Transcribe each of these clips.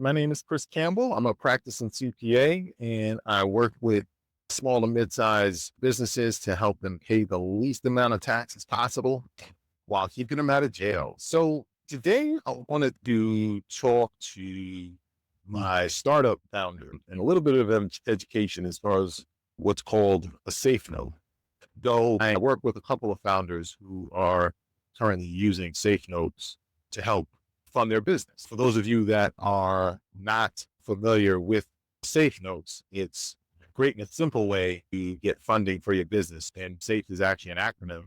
My name is Chris Campbell. I'm a practicing CPA and I work with small to mid-sized businesses to help them pay the least amount of taxes possible while keeping them out of jail. So today I wanted to talk to my startup founder and a little bit of education as far as what's called a safe note. Though I work with a couple of founders who are currently using safe notes to help fund their business. For those of you that are not familiar with safe notes, it's great in a simple way to get funding for your business. And SAFE is actually an acronym,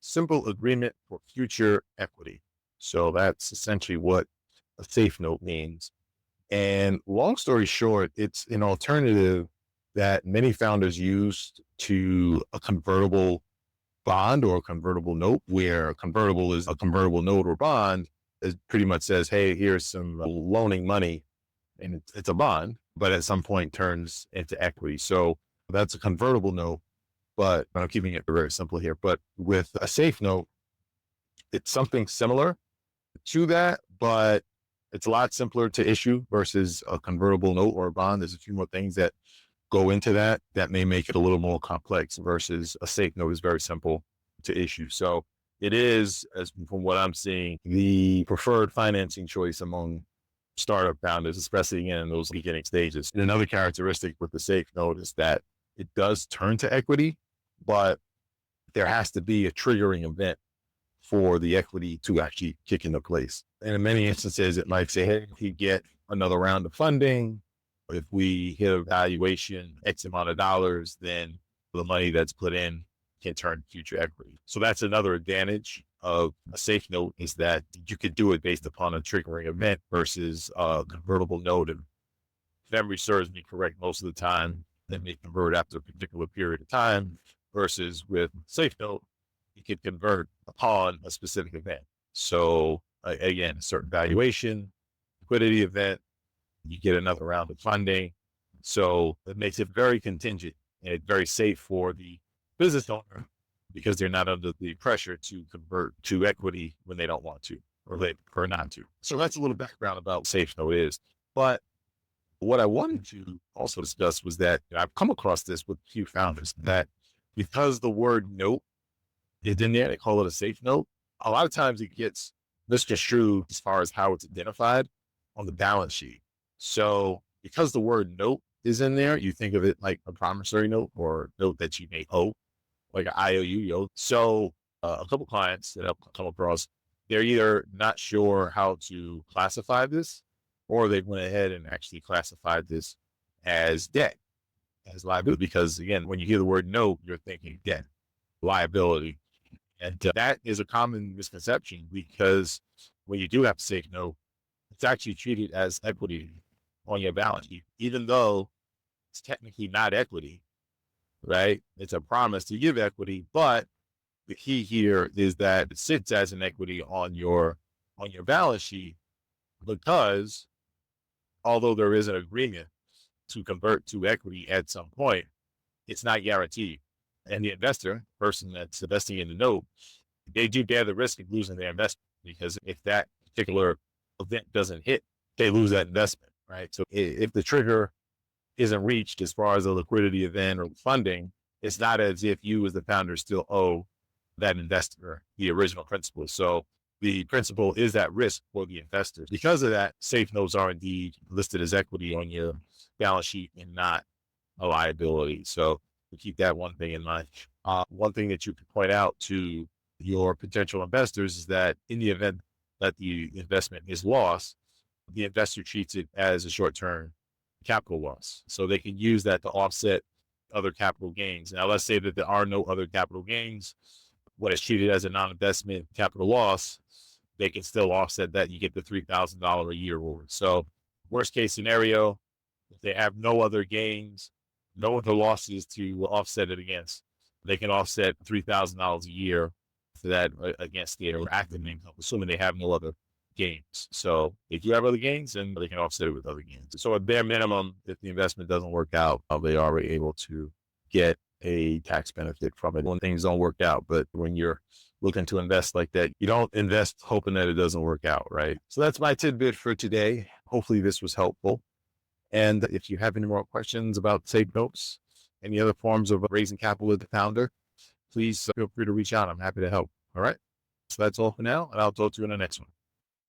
Simple Agreement for Future Equity. So that's essentially what a safe note means. And long story short, it's an alternative that many founders use to a convertible bond or a convertible note, where a convertible is a convertible note or bond. It pretty much says, hey, here's some loaning money, and it's a bond, but at some point turns into equity. So that's a convertible note, but I'm keeping it very simple here. But with a safe note, it's something similar to that, but it's a lot simpler to issue versus a convertible note or a bond. There's a few more things that go into that may make it a little more complex versus a safe note is very simple to issue. So it is, as from what I'm seeing, the preferred financing choice among startup founders, especially in those beginning stages. And another characteristic with the safe note is that it does turn to equity, but there has to be a triggering event for the equity to actually kick into place. And in many instances, it might say, hey, if you get another round of funding, if we hit a valuation X amount of dollars, then the money that's put in can turn future equity. So that's another advantage of a safe note, is that you could do it based upon a triggering event versus a convertible note. And if memory serves me correct, most of the time they may convert after a particular period of time, versus with safe note, you can convert upon a specific event. So again, a certain valuation, liquidity event, you get another round of funding. So it makes it very contingent and very safe for the business owner, because they're not under the pressure to convert to equity when they don't want to, or they prefer not to. So that's a little background about what safe note is. But what I wanted to also discuss was that I've come across this with a few founders, that because the word note is in there, they call it a safe note. A lot of times it gets misconstrued as far as how it's identified on the balance sheet. So because the word note is in there, you think of it like a promissory note or note that you may owe, like an IOU. So a couple clients that I've come across, they're either not sure how to classify this, or they went ahead and actually classified this as debt, as liability. Because again, when you hear the word note, you're thinking debt, liability. And that is a common misconception, because when you do have a safe note, it's actually treated as equity on your balance sheet, even though it's technically not equity, right? It's a promise to give equity, but the key here is that it sits as an equity on your balance sheet, because although there is an agreement to convert to equity at some point, it's not guaranteed. And the investor, person that's investing in the note, they do bear the risk of losing their investment, because if that particular event doesn't hit, they lose that investment, right? So if the trigger isn't reached as far as a liquidity event or funding, it's not as if you as the founder still owe that investor the original principal. So the principal is at risk for the investors. Because of that, safe notes are indeed listed as equity on your balance sheet and not a liability. So to keep that one thing in mind. One thing that you can point out to your potential investors is that in the event that the investment is lost, the investor treats it as a short-term capital loss. So they can use that to offset other capital gains. Now, let's say that there are no other capital gains. What is treated as a non-investment capital loss, they can still offset that. You get the $3,000 a year reward. So worst case scenario, if they have no other gains, no other losses to offset it against, they can offset $3,000 a year for that against their active income, assuming they have no other gains. So if you have other gains, then they can offset it with other gains. So at bare minimum, if the investment doesn't work out, they are able to get a tax benefit from it when things don't work out. But when you're looking to invest like that, you don't invest hoping that it doesn't work out, right? So that's my tidbit for today. Hopefully this was helpful. And if you have any more questions about saved notes, any other forms of raising capital with the founder, please feel free to reach out. I'm happy to help. All right. So that's all for now, and I'll talk to you in the next one.